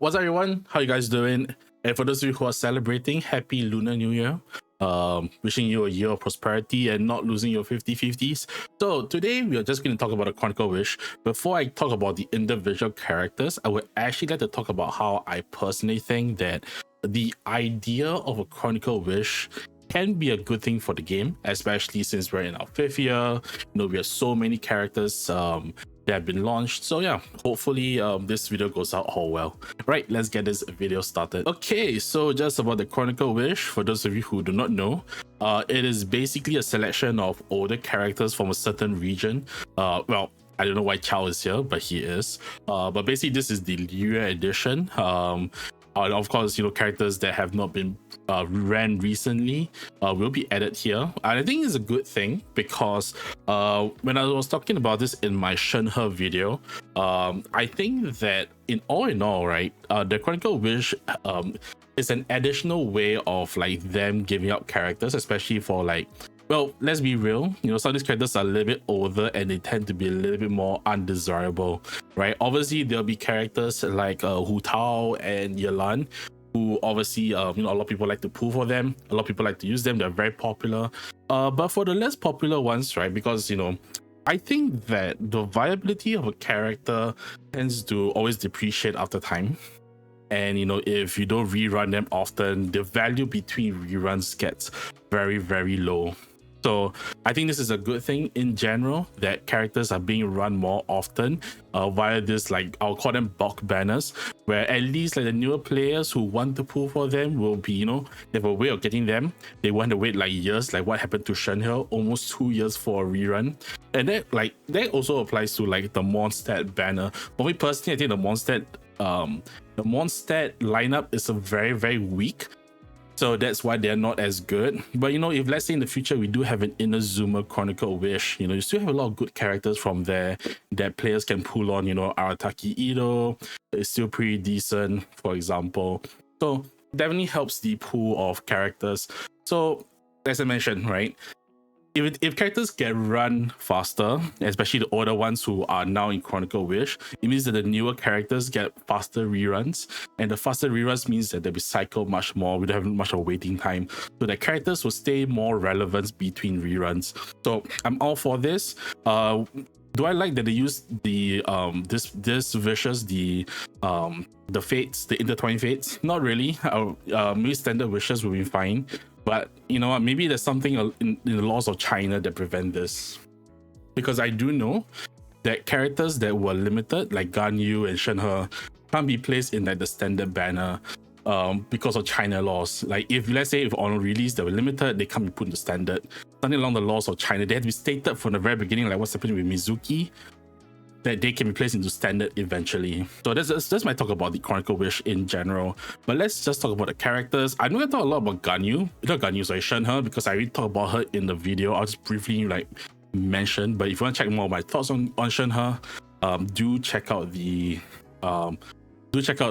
What's up, everyone? How you guys doing? And for those of you who are celebrating, happy Lunar New Year. Wishing you a year of prosperity and not losing your 50-50s. So today we are just going to talk about a Chronicle Wish. Before I talk about the individual characters, I would actually like to talk about how I personally think that the idea of a Chronicle Wish can be a good thing for the game, especially since we're in our 5th year. We have so many characters that have been launched. So yeah, hopefully this video goes out all well. Right, let's get this video started. Okay, so just about the Chronicle Wish, for those of you who do not know, it is basically a selection of older characters from a certain region. Well, I don't know why Xiao is here, but he is. But basically this is the Liyue edition. Of course, characters that have not been ran recently will be added here. And I think it's a good thing because when I was talking about this in my Shenhe video, I think that in all, right, the Chronicle Wish is an additional way of like them giving out characters, especially for like, well, let's be real, some of these characters are a little bit older and they tend to be a little bit more undesirable, right? Obviously, there'll be characters like Hu Tao and Yelan, who obviously, a lot of people like to pull for them. A lot of people like to use them. They're very popular. But for the less popular ones, right, because, I think that the viability of a character tends to always depreciate after time. And, if you don't rerun them often, the value between reruns gets very, very low. So I think this is a good thing in general that characters are being run more often via this, like, I'll call them bulk banners, where at least like the newer players who want to pull for them will be, they have a way of getting them. They want to wait like years, like what happened to Shenhe, almost 2 years for a rerun. And that also applies to like the Mondstadt banner. For me personally, I think the Mondstadt lineup is a very, very weak. So that's why they're not as good. But if let's say in the future we do have an Inazuma Chronicle Wish, you still have a lot of good characters from there that players can pull on. Arataki Ido is still pretty decent, for example. So definitely helps the pool of characters. So as I mentioned, right, if characters get run faster, especially the older ones who are now in Chronicle Wish, it means that the newer characters get faster reruns, and the faster reruns means that they'll be cycled much more. We don't have much of a waiting time, so the characters will stay more relevant between reruns. So I'm all for this. Do I like that they use the this wishes, the fates, the intertwined fates? Not really. Maybe standard wishes will be fine. But you know what, maybe there's something in the laws of China that prevent this. Because I do know that characters that were limited, like Ganyu and Shenhe, can't be placed in like the standard banner because of China laws. Like let's say if on release they were limited, they can't be put in the standard. Something along the laws of China. They had to be stated from the very beginning, like what's happening with Mizuki, that they can be placed into standard eventually. So that's my talk about the Chronicle Wish in general. But let's just talk about the characters. I'm not gonna talk a lot about Ganyu, Shenhe, because I already talked about her in the video. I'll just briefly like mention. But if you want to check more of my thoughts on Shenhe, do check out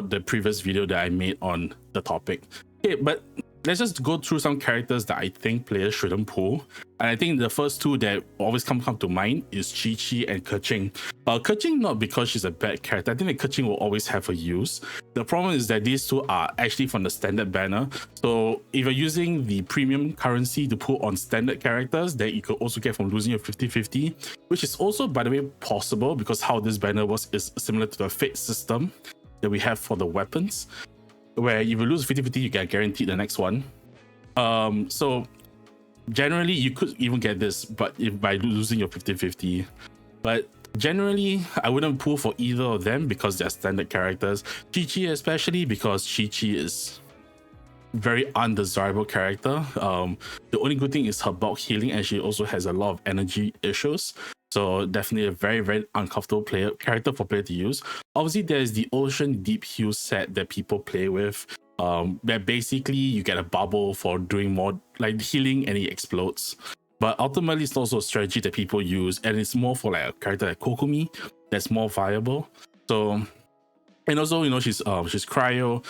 the previous video that I made on the topic. Okay, but let's just go through some characters that I think players shouldn't pull. And I think the first two that always come to mind is Qiqi and Keqing. Keqing, not because she's a bad character. I think that Keqing will always have a use. The problem is that these two are actually from the standard banner. So if you're using the premium currency to pull on standard characters, that you could also get from losing your 50-50, which is also, by the way, possible because how this banner works is similar to the fate system that we have for the weapons, where if you lose 50-50, you get guaranteed the next one. So generally you could even get this, but by losing your 50-50. But generally I wouldn't pull for either of them because they're standard characters. Qiqi especially because Qiqi is very undesirable character. The only good thing is her bulk healing, and she also has a lot of energy issues. So definitely a very, very uncomfortable character for player to use. Obviously, there's the Ocean Deep Heal set that people play with. Where basically you get a bubble for doing more like healing and it explodes. But ultimately, it's also a strategy that people use, and it's more for like a character like Kokumi that's more viable. So, and also, she's cryo.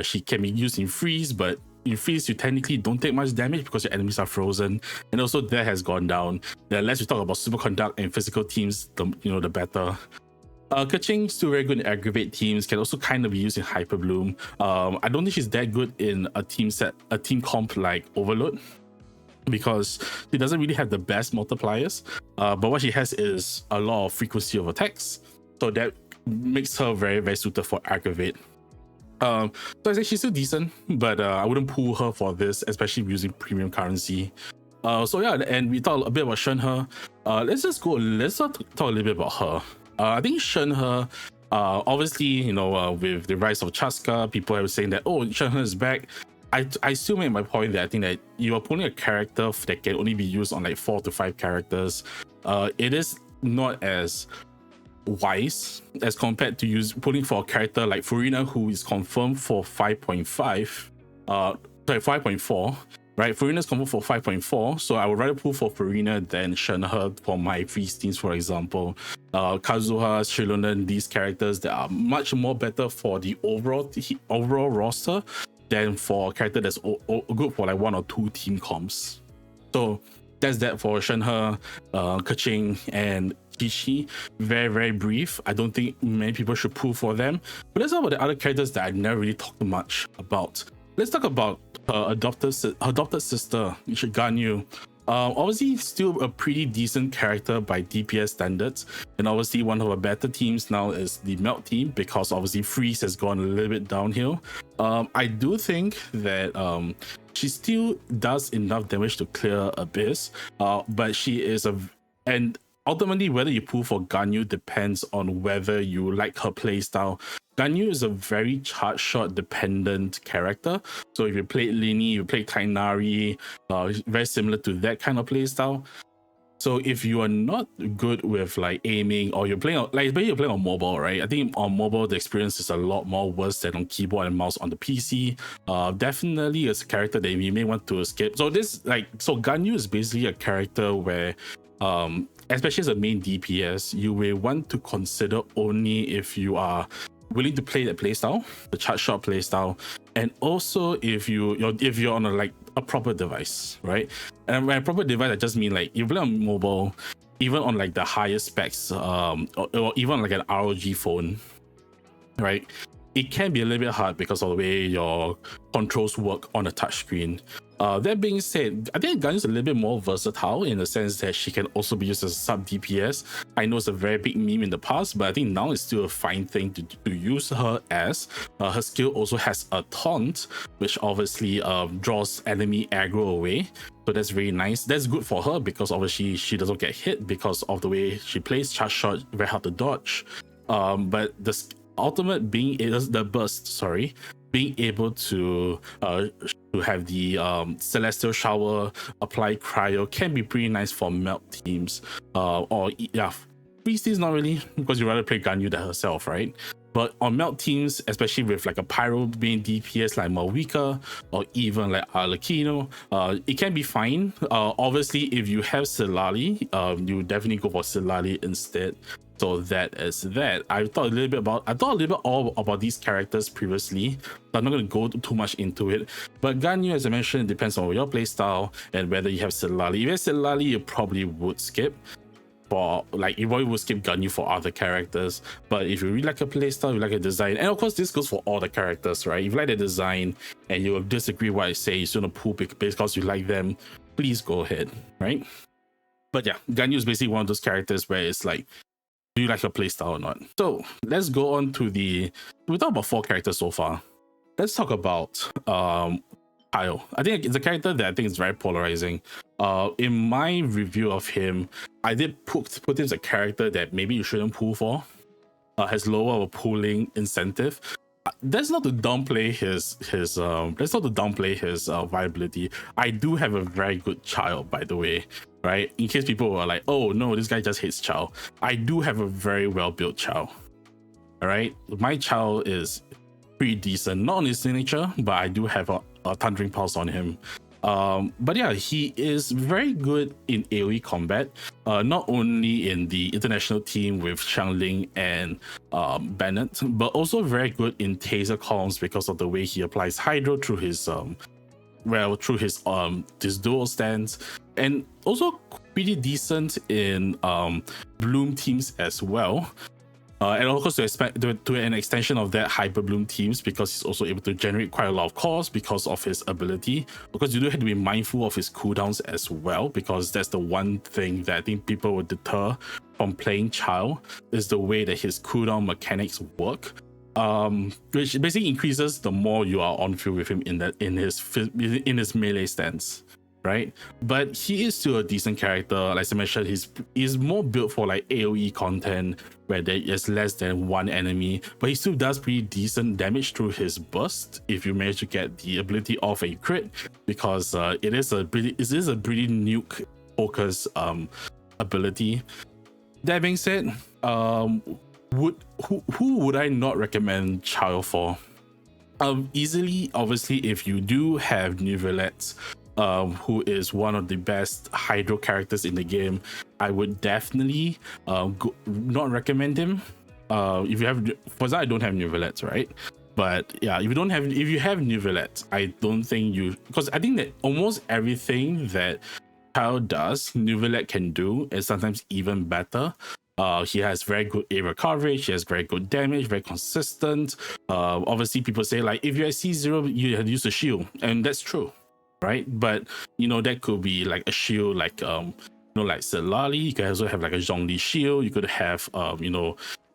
She can be used in freeze, but in freeze you technically don't take much damage because your enemies are frozen, and also that has gone down. The less we talk about superconduct and physical teams, the better. Keqing still very good in aggravate teams, can also kind of be used in Hyper Bloom. I don't think she's that good in a team comp like Overload, because she doesn't really have the best multipliers. But what she has is a lot of frequency of attacks, so that makes her very, very suited for aggravate. So I say she's still decent, but I wouldn't pull her for this, especially using premium currency. So yeah, and we talked a bit about Shenhe. Let's talk a little bit about her. I think Shenhe, obviously, you know, with the rise of Chaska, people are saying that, oh, Shenhe is back. I still make my point that I think that you are pulling a character that can only be used on like 4 to 5 characters. It is not as wise as compared to pulling for a character like Furina, who is confirmed for 5.5, 5.4. Right, Furina's confirmed for 5.4, so I would rather pull for Furina than Shenhe for my free steams, for example. Kazuha, Shilonen, these characters that are much more better for the overall roster than for a character that's good for like 1 or 2 team comps. So that's that for Shenhe, Keqing, and Qiqi. Very, very brief. I don't think many people should pull for them. But let's talk about the other characters that I never really talked much about. Let's talk about her adopted sister, Ganyu. Obviously, still a pretty decent character by DPS standards, and obviously one of our better teams now is the Melt team, because obviously Freeze has gone a little bit downhill. I do think that she still does enough damage to clear Abyss, but she is and ultimately whether you pull for Ganyu depends on whether you like her playstyle. Ganyu is a very charge shot dependent character. So if you play Lini, you play Kainari, very similar to that kind of playstyle. So if you are not good with like aiming, or you're playing on mobile, right? I think on mobile the experience is a lot more worse than on keyboard and mouse on the PC. Definitely it's a character that you may want to skip. So Ganyu is basically a character where especially as a main DPS, you will want to consider only if you are willing to play that playstyle, the charge shot playstyle, and also if you're on a proper device, right? And by a proper device, I just mean like you play on mobile, even on like the highest specs, or even like an ROG phone, right? It can be a little bit hard because of the way your controls work on a touchscreen. That being said, I think Ganyu is a little bit more versatile in the sense that she can also be used as a sub DPS. I know it's a very big meme in the past, but I think now it's still a fine thing to use her as. Her skill also has a taunt, which obviously draws enemy aggro away. So that's very nice. That's good for her because obviously she doesn't get hit because of the way she plays. Charge shot, very hard to dodge. But the ultimate being able to have the Celestial Shower, apply Cryo can be pretty nice for Melt teams. Beastie is not really, because you rather play Ganyu than herself, right? But on Melt teams, especially with like a Pyro being DPS like Malvika or even like Arlecchino, it can be fine. Obviously, if you have Silali, you definitely go for Silali instead. So that is that. I thought a little bit all about these characters previously, but I'm not going to go too much into it. But Ganyu, as I mentioned, depends on your playstyle and whether you have Silali. If you have Silali, you probably would skip. You probably would skip Ganyu for other characters. But if you really like a playstyle, you like a design, and of course this goes for all the characters, right? If you like the design and you disagree what I say, you're gonna pull because you like them, please go ahead, right? But yeah, Ganyu is basically one of those characters where it's like, do you like your playstyle or not? So let's go on to we talked about 4 characters so far. Let's talk about Xiao. I think it's a character that I think is very polarizing. In my review of him, I did put him as a character that maybe you shouldn't pull for. Has lower of a pulling incentive. That's not to downplay his viability. I do have a very good child, by the way, right? In case people were like, oh no, this guy just hates child. I do have a very well built child. All right, my child is pretty decent, not on his signature, but I do have a Thundering Pulse on him. But yeah, he is very good in AoE combat, not only in the international team with Xiangling and Bennett, but also very good in taser columns because of the way he applies Hydro through his this dual stance, and also pretty decent in Bloom teams as well. And of course, to an extension of that, Hyper Bloom teams, because he's also able to generate quite a lot of cores because of his ability. Because you do have to be mindful of his cooldowns as well, because that's the one thing that I think people would deter from playing Qiao, is the way that his cooldown mechanics work. Which basically increases the more you are on field with him in his melee stance, right? But he is still a decent character. Like I mentioned, he's more built for like AoE content where there is less than one enemy, but he still does pretty decent damage through his burst if you manage to get the ability of a crit, because it is a pretty nuke focus ability. That being said, who would I not recommend Qiao for? Easily, obviously, if you do have Neuvillette, who is one of the best Hydro characters in the game, I would definitely not recommend him. If you have, for that, I don't have Neuvillette, right? But yeah, if you have Neuvillette, I don't think because I think that almost everything that Qiao does, Neuvillette can do, and sometimes even better. He has very good area coverage, he has very good damage, very consistent. Obviously, people say like if you're at C0, you have to use a shield, and that's true, right? But that could be like a shield like like Celali. You can also have like a Zhongli shield. You could have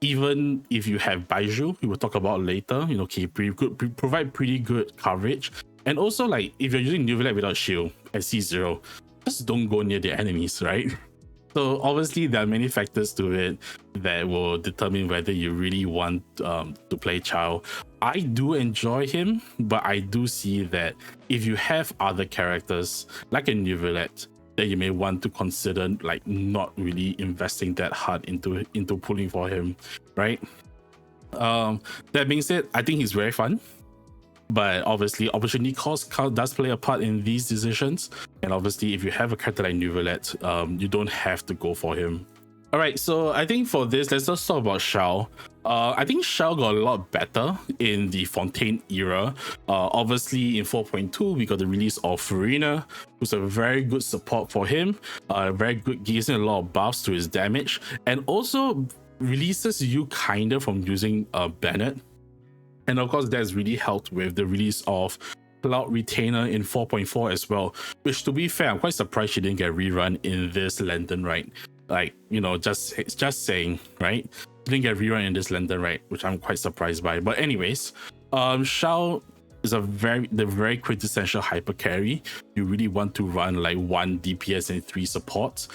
even if you have Baizhu, we will talk about later, could provide pretty good coverage. And also, like if you're using Neuvillette without shield at C0, just don't go near the enemies, right? So obviously there are many factors to it that will determine whether you really want to play Qiao. I do enjoy him, but I do see that if you have other characters like a Neuvillette, that you may want to consider like not really investing that hard into pulling for him, right? That being said, I think he's very fun. But obviously, opportunity cost does play a part in these decisions. And obviously, if you have a character like Neuvillette, you don't have to go for him. All right, so I think for this, let's just talk about Xiao. I think Xiao got a lot better in the Fontaine era. Obviously, in 4.2, we got the release of Farina, who's a very good support for him. Very good, gives him a lot of buffs to his damage, and also releases you kind of from using Bennett. And of course, that's really helped with the release of Cloud Retainer in 4.4 as well, which, to be fair, I'm quite surprised she didn't get rerun in this Lantern, right? Like, just saying, right? She didn't get rerun in this Lantern, right? Which I'm quite surprised by. But anyways, Xiao is the very quintessential hyper carry. You really want to run like 1 DPS and 3 supports.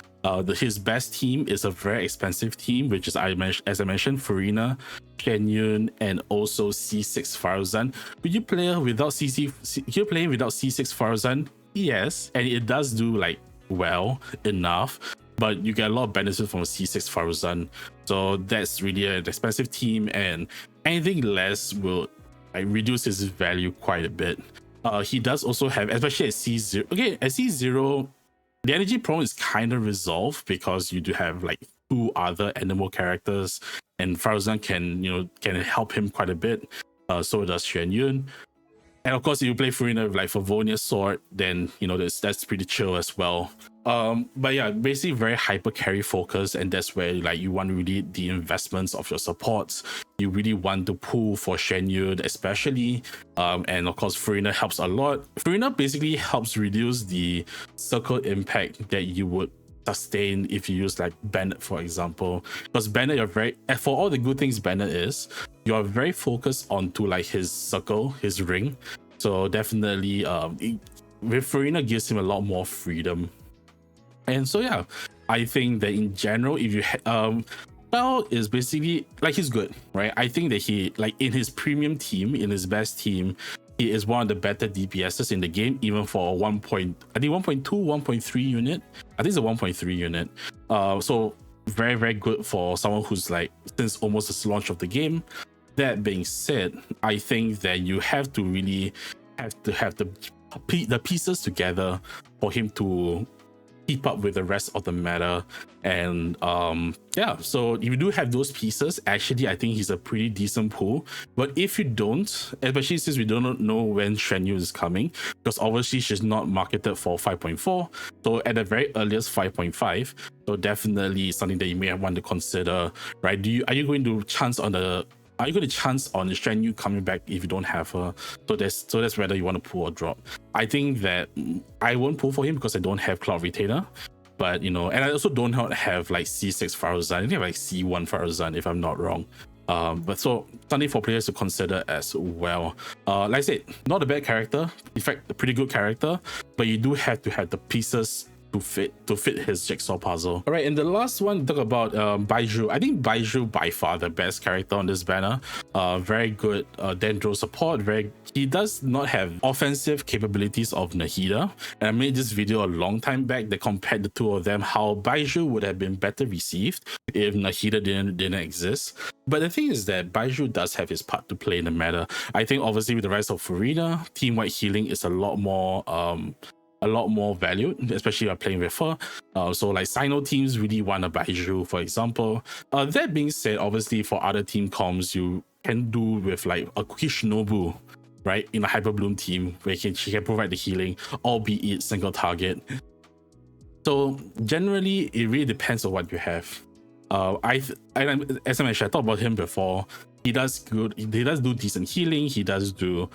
His best team is a very expensive team, which is, as I mentioned, Farina, Shenyun, and also C6 Farazan. Could you play without C6 Farazan? Yes, and it does do like well enough, but you get a lot of benefit from C6 Farazan. So that's really an expensive team, and anything less will reduce his value quite a bit. He does also have, especially at C0. Okay, at C0. The energy problem is kind of resolved because you do have like 2 other animal characters, and Farazan can help him quite a bit. So does Shenyun. And of course, if you play Farina with like Favonia's sword, then that's pretty chill as well. But yeah, basically very hyper carry focused, and that's where like you want really the investments of your supports. You really want to pull for Shenyun especially, and of course Farina helps a lot. Farina basically helps reduce the circle impact that you would sustain if you use like Bennett, for example, because Bennett, you're very, for all the good things Bennett is, you are very focused onto like his circle, his ring. So definitely with Farina gives him a lot more freedom. And so yeah, I think that in general, if you Bell is basically like, he's good, right? I think that he, like, in his premium team, in his best team, he is one of the better DPSs in the game, even for 1.2, 1.3 unit. I think it's a 1.3 unit. So very, very good for someone who's like, since almost the launch of the game. That being said, I think that you have to really have the pieces together for him to keep up with the rest of the meta. And yeah, so if you do have those pieces, actually I think he's a pretty decent pull. But if you don't, especially since we don't know when Shenhe is coming, because obviously she's not marketed for 5.4, so at the very earliest 5.5, so definitely something that you may want to consider, right? Are you going to chance on the Shenhe coming back if you don't have her? So that's whether you want to pull or drop. I think that I won't pull for him because I don't have Cloud Retainer. But, you know, and I also don't have like C6 Farazan. I think I have like C1 Farazan if I'm not wrong. But so something for players to consider as well. Like I said, not a bad character. In fact, a pretty good character. But you do have to have the pieces to fit his jigsaw puzzle. All right, and the last one, talk about Baizhu. I think Baizhu by far the best character on this banner. Very good Dendro support. He does not have offensive capabilities of Nahida, and I made this video a long time back that compared the two of them, how Baizhu would have been better received if Nahida didn't exist. But the thing is that Baizhu does have his part to play in the meta. I think obviously with the rise of Farina, team-wide healing is a lot more valued, especially if you're playing with her. So like Sino teams really want a Baizhu, for example. That being said, obviously for other team comms, you can do with like a Qiqi Shinobu, right, in a Hyper Bloom team where she can provide the healing, albeit single target. So generally, it really depends on what you have. As I mentioned, I talked about him before. He does do decent healing. He does do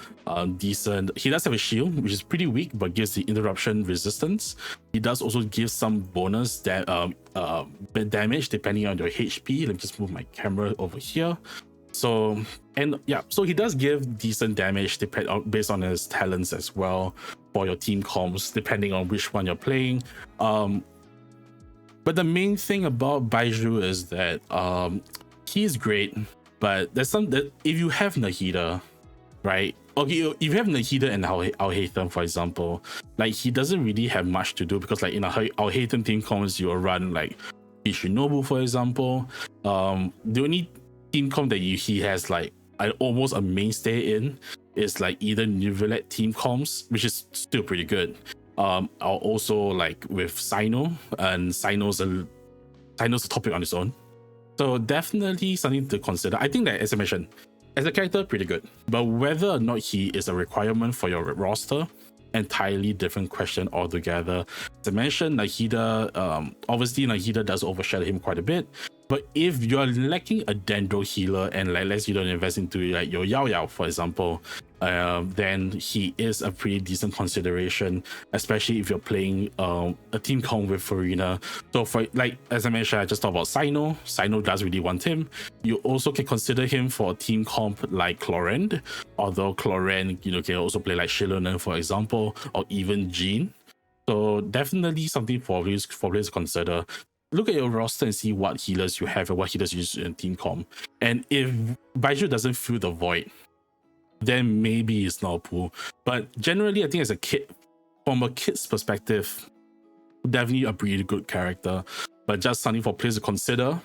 decent. He does have a shield, which is pretty weak, but gives the interruption resistance. He does also give some bonus damage depending on your HP. Let me just move my camera over here. So he does give decent damage based on his talents as well for your team comms, depending on which one you're playing. But the main thing about Baizhu is that he's great, but there's some that if you have Nahida, right? Okay, if you have Nahida and Al-Haytham, for example, like he doesn't really have much to do because like in Al-Haytham team comms, you'll run like Shinobu, for example. The only team comp that he has like almost a mainstay in is like either Neuvillette team comms, which is still pretty good. Or also like with Sino, and Sino's a topic on its own. So definitely something to consider. I think that, as I mentioned, as a character, pretty good. But whether or not he is a requirement for your roster, entirely different question altogether. As I mentioned, Nahida, obviously Nahida does overshadow him quite a bit. But if you're lacking a Dendro healer and like let's say you don't invest into like your Xiao, for example, then he is a pretty decent consideration, especially if you're playing a team comp with Farina. So for like as I mentioned, I just talked about Sino. Sino does really want him. You also can consider him for a team comp like Clorend, although Clorend, you know, can also play like Shilonen, for example, or even Jean. So definitely something for players to consider. Look at your roster and see what healers you have and what healers you use in team comp. And if Baizhu doesn't fill the void, then maybe it's not a pull. But generally, I think as a kid, from a kid's perspective, definitely a pretty good character. But just something for players to consider,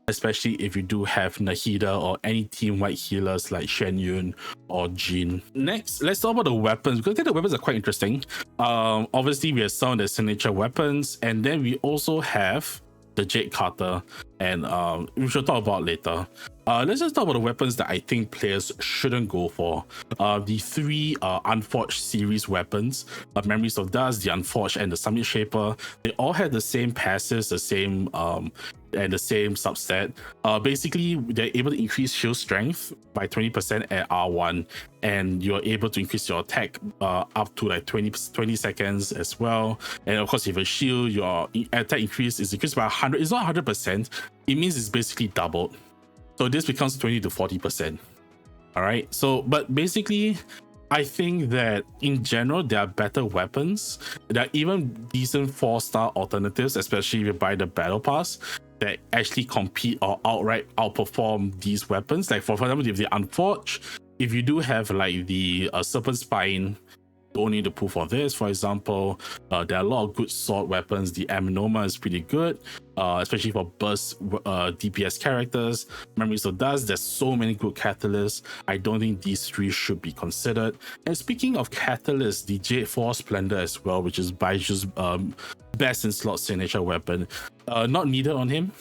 especially if you do have Nahida or any team-wide healers like Shen or Jean. Next, let's talk about the weapons, because I think the weapons are quite interesting. Obviously, we have some of the signature weapons, and then we also have the Jade Carter, and we should talk about later. Let's just talk about the weapons that I think players shouldn't go for. The three Unforged series weapons, Memories of Dust, the Unforged, and the Summit Shaper, they all have the same passives, the same subset. Basically, they're able to increase shield strength by 20% at R1, and you're able to increase your attack up to like 20 seconds as well. And of course, if a shield, your attack increase is increased by 100. It's not 100%. It means it's basically doubled. So this becomes 20 to 40%. All right. So, but basically, I think that in general, there are better weapons. There are even decent 4-star alternatives, especially if you buy the battle pass, that actually compete or outright outperform these weapons. Like for example, if the Unforged, if you do have like the Serpent Spine don't need to pull for this. For example, there are a lot of good sword weapons. The Aminoma is pretty good, especially for burst DPS characters. Memories of Dust, there's so many good catalysts. I don't think these three should be considered. And speaking of catalysts, the Jadefall Splendor as well, which is Baizhu's best in slot signature weapon, not needed on him.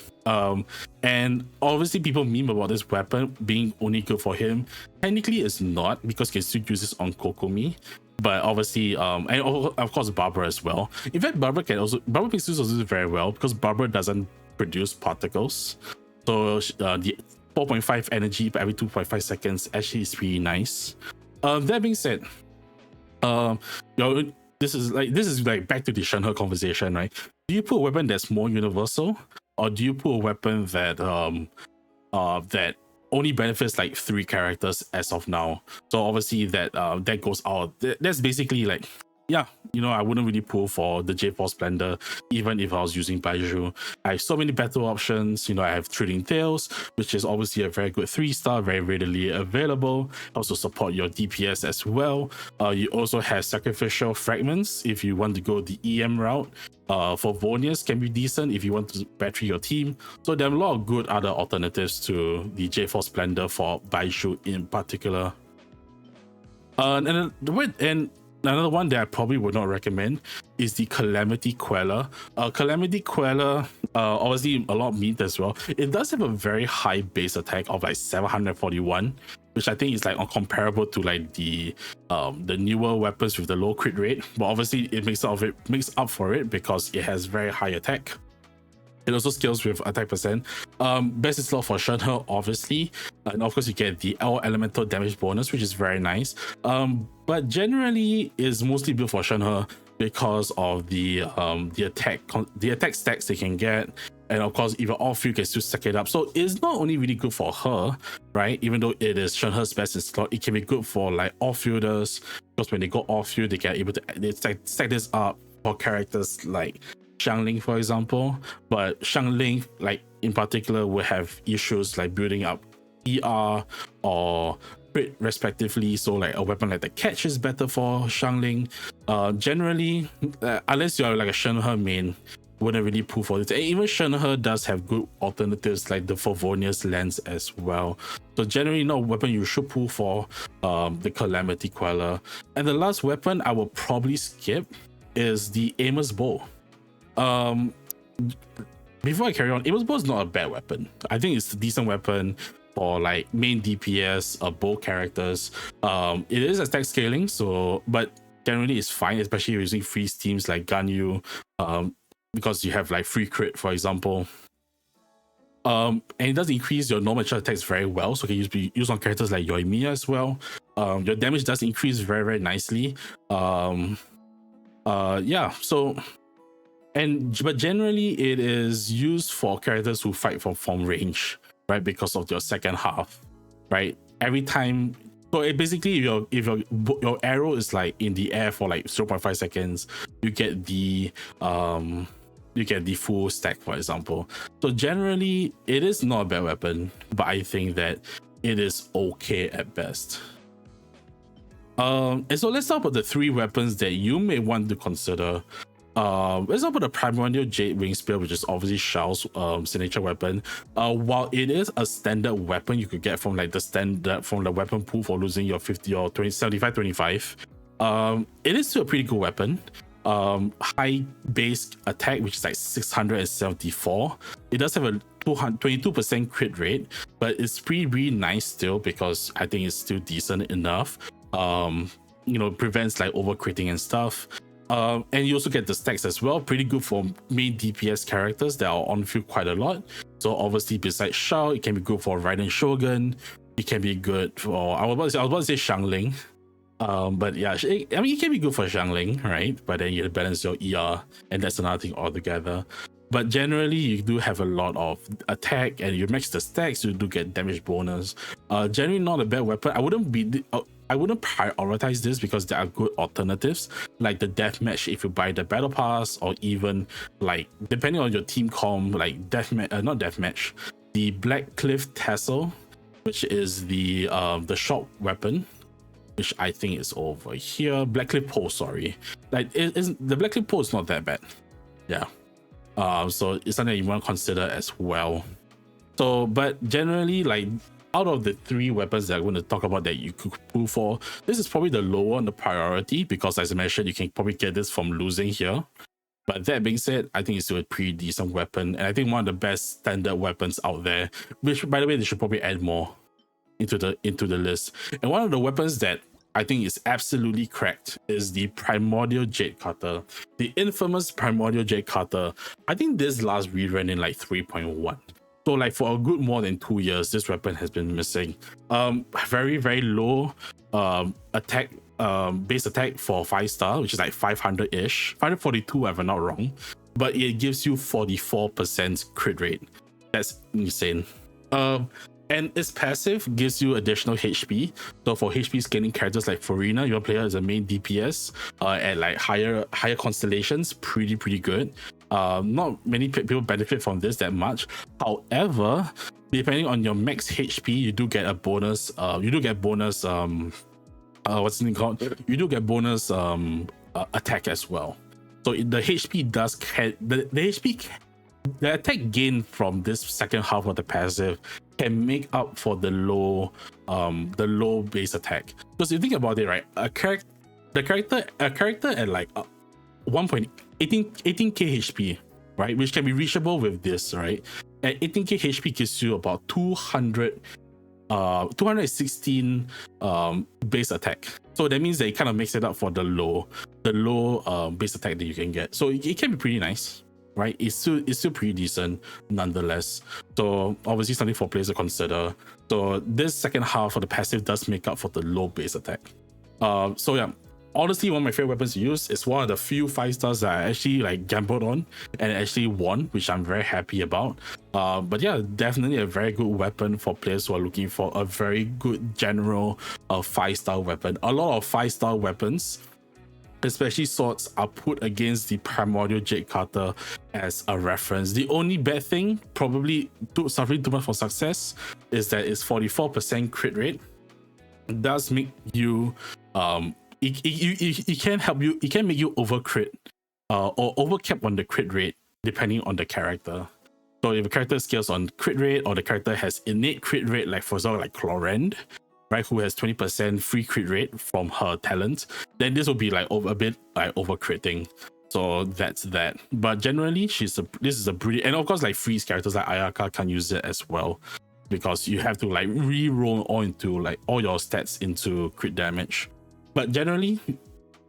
And obviously people meme about this weapon being only good for him. Technically it's not, because you can still use this on Kokomi. But obviously, and of course Barbara as well. In fact, Barbara can use this very well because Barbara doesn't produce particles. So the 4.5 energy per every 2.5 seconds actually is pretty nice. That being said, this is like back to the Shenhe conversation, right? Do you put a weapon that's more universal, or do you put a weapon that that only benefits like 3 characters as of now? So obviously that that goes out. That's basically like, yeah, you know, I wouldn't really pull for the Jadefall Splendor even if I was using Baizhu. I have so many battle options. You know, I have Thrilling Tales, which is obviously a very good 3-star, very readily available. Also support your DPS as well. You also have Sacrificial Fragments if you want to go the EM route. For Vonius can be decent if you want to battery your team. So there are a lot of good other alternatives to the Jadefall Splendor for Baizhu in particular. And another one that I probably would not recommend is the Calamity Queller. Calamity Queller, obviously a lot of meat as well. It does have a very high base attack of like 741, which I think is like comparable to like the newer weapons with the low crit rate. But obviously it makes up for it because it has very high attack. It also scales with attack percent. Best is slot for Shenhe, obviously. And of course, you get the L elemental damage bonus, which is very nice. But generally, it's mostly built for Shenhe because of the attack stacks they can get. And of course, even off field can still stack it up. So it's not only really good for her, right? Even though it is Shenhe's best in slot, it can be good for like off fielders, because when they go off field, they can able to stack this up for characters like Xiangling, for example. But Xiangling, like in particular, will have issues like building up ER or crit respectively. So like a weapon like the Catch is better for Xiangling. Generally, unless you're like a Shenhe main, wouldn't really pull for it. And even Shenhe does have good alternatives like the Favonius lens as well. So generally not a weapon you should pull for, the Calamity Queller. And the last weapon I will probably skip is the Amos Bow. Before I carry on, Amos Bow is not a bad weapon. I think it's a decent weapon for like main DPS bow characters. It is attack scaling, so but generally it's fine, especially using free teams like Ganyu, because you have like free crit, for example. And it does increase your normal attacks very well, so it can be used on characters like Yoimiya as well. Your damage does increase very, very nicely. Yeah, so but generally it is used for characters who fight from range, right? Because of your second half, right? Every time, so it basically if your arrow is like in the air for like 0.5 seconds, you get the full stack, for example. So generally it is not a bad weapon, but I think that it is okay at best. And so let's talk about the 3 weapons that you may want to consider. Let's talk about the Primordial Jade Wing Spear, which is obviously Xiao's signature weapon. While it is a standard weapon you could get from like from the weapon pool for losing your 50 or 20, 75, 25, it is still a pretty good weapon. High base attack, which is like 674. It does have a 22% crit rate, but it's really nice still because I think it's still decent enough. You know, prevents like over critting and stuff. And you also get the stacks as well, pretty good for main DPS characters that are on field quite a lot. So obviously besides Xiao, it can be good for Raiden Shogun. It can be good for, I was about to say Xiangling. But yeah, I mean, it can be good for Xiangling, right? But then you balance your ER, and that's another thing altogether. But generally, you do have a lot of attack, and you max the stacks, you do get damage bonus. Generally not a bad weapon. I wouldn't prioritize this because there are good alternatives like the deathmatch if you buy the battle pass, or even like depending on your team comp, like not deathmatch, the Black Cliff Tassel, which is the short weapon. which I think is over here. Blackcliff Pole, sorry. Like the Blackcliff Pole is not that bad. Yeah. So it's something you want to consider as well. So, but generally, like out of the 3 weapons that I'm going to talk about that you could pull for, this is probably the lower on the priority because, as I mentioned, you can probably get this from losing here. But that being said, I think it's still a pretty decent weapon, and I think one of the best standard weapons out there. Which, by the way, they should probably add more into the list. And one of the weapons that I think is absolutely cracked is the Primordial Jade Cutter, the infamous Primordial Jade Cutter. I think this last rerun in like 3.1. So like for a good more than 2 years, this weapon has been missing. Very, very low attack, base attack for 5-star, which is like 500-ish, 542 if I'm not wrong. But it gives you 44% crit rate. That's insane. And its passive gives you additional HP. So for HP scaling characters like Farina, your player is a main DPS at like higher constellations, pretty good. Not many people benefit from this that much. However, depending on your max HP, you do get a bonus. What's it called? You do get bonus attack as well. So the HP does the attack gain from this second half of the passive can make up for the low base attack. Because if you think about it, right, a character at like 18k HP, right, which can be reachable with this, right, at 18k HP gives you about 216 base attack. So that means that it kind of makes it up for the low base attack that you can get. So it can be pretty nice, right? It's still pretty decent nonetheless. So obviously something for players to consider. So this second half of the passive does make up for the low base attack. So yeah, honestly, one of my favorite weapons to use. Is one of the few 5-stars that I actually like gambled on and actually won, which I'm very happy about. But yeah, definitely a very good weapon for players who are looking for a very good general 5-star weapon. A lot of 5-star weapons, especially swords, are put against the Primordial Jade Cutter as a reference. The only bad thing, probably suffering too much for success, is that it's 44% crit rate. It does make you it can help you, it can make you over crit or overcap on the crit rate depending on the character. So if a character scales on crit rate, or the character has innate crit rate, like for example like Clorend, right, who has 20% free crit rate from her talent, then this will be like a bit like over critting. So that's that. But generally, this is a pretty, and of course like freeze characters like Ayaka can use it as well, because you have to like re-roll all your stats into crit damage. But generally,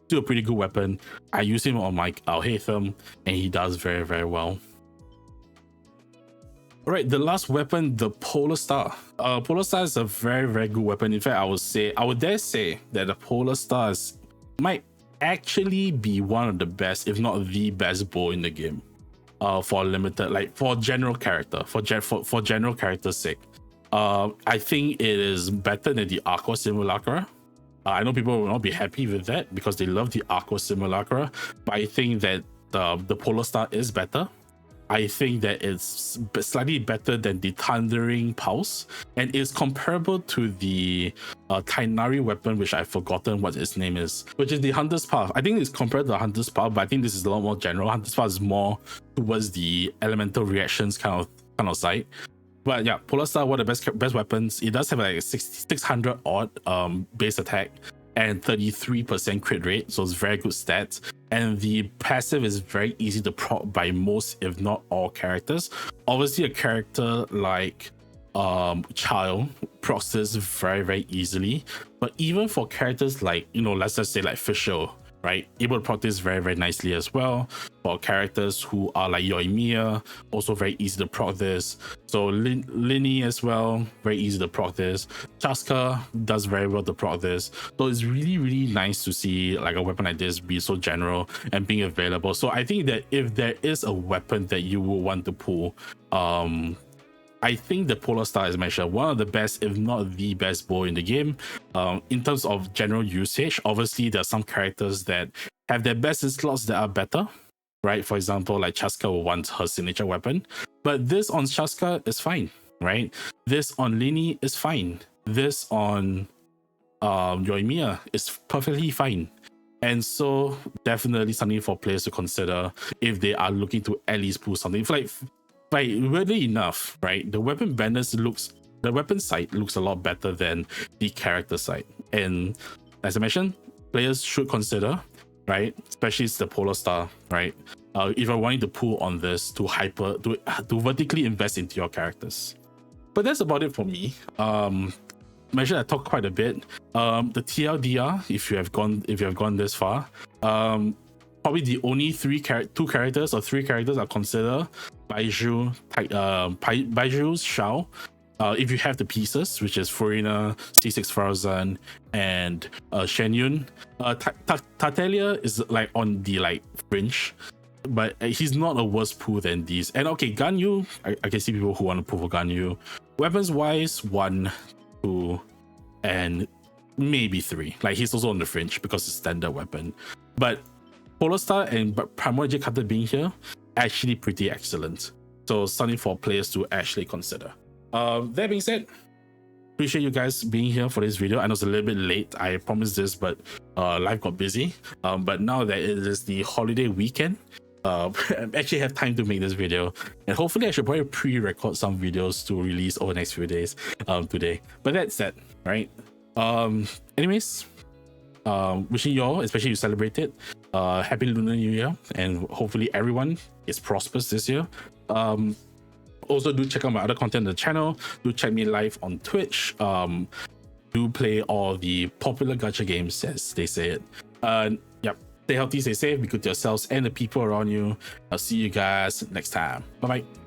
still a pretty good weapon. I use him on my Alhaitham, and he does very, very well. All right, the last weapon, the Polar Star. Polar Star is a very, very good weapon. In fact, I would dare say that the Polar Star might actually be one of the best, if not the best bow in the game. For limited, like for general character, for general character's sake. I think it is better than the Aqua Simulacra. I know people will not be happy with that because they love the Aqua Simulacra, but I think that the Polar Star is better. I think that it's slightly better than the Thundering Pulse, and is comparable to the Tainari weapon, which I've forgotten what its name is, which is the Hunter's Path. I think it's compared to the Hunter's Path, but I think this is a lot more general. Hunter's Path is more towards the elemental reactions kind of side. But yeah, Polar Star, one of the best weapons. It does have like 600 odd base attack and 33% crit rate, so it's very good stats. And the passive is very easy to proc by most, if not all, characters. Obviously, a character like Childe procs this very, very easily. But even for characters like, let's just say like Fischl, right, able to proc this very, very nicely as well. For characters who are like Yoimiya, also very easy to proc this. So Linny as well, very easy to proc this. Chaska does very well to proc this. So it's really, really nice to see like a weapon like this be so general and being available. So I think that if there is a weapon that you will want to pull, I think the Polar Star is mentioned one of the best, if not the best bow in the game. In terms of general usage, obviously there are some characters that have their best in slots that are better, right? For example, like Chaska will want her signature weapon, but this on Chaska is fine, right? This on Linny is fine. This on Yoimiya is perfectly fine. And so definitely something for players to consider if they are looking to at least pull something. Like weirdly enough, right? The weapon side looks a lot better than the character side. And as I mentioned, players should consider, right? Especially it's the Polar Star, right? If you're wanting to pull on this to vertically invest into your characters. But that's about it for me. Mentioned I talked quite a bit. The TLDR, if you have gone this far, probably the only three characters are considered Baizhu, Xiao. If you have the pieces, which is Furina, C6000, and Shenyun. Tartaglia is like on the like fringe, but he's not a worse pool than these. And okay, Ganyu, I can see people who want to pull for Ganyu. Weapons wise, 1, 2, and maybe 3. Like he's also on the fringe because it's standard weapon. But Polar Star and Primordial Cutter being here, actually pretty excellent. So something for players to actually consider. That being said, appreciate you guys being here for this video. I know it's a little bit late. I promised this, but life got busy. But now that it is the holiday weekend, I actually have time to make this video, and hopefully I should probably pre-record some videos to release over the next few days today. But that's that, right? Anyways, wishing you all, especially you celebrate it, happy Lunar New Year, and hopefully everyone is prosperous this year. Also do check out my other content on the channel. Do check me live on Twitch. Do play all the popular gacha games as they say it. Yep, stay healthy, stay safe, be good to yourselves and the people around you. I'll see you guys next time. Bye bye.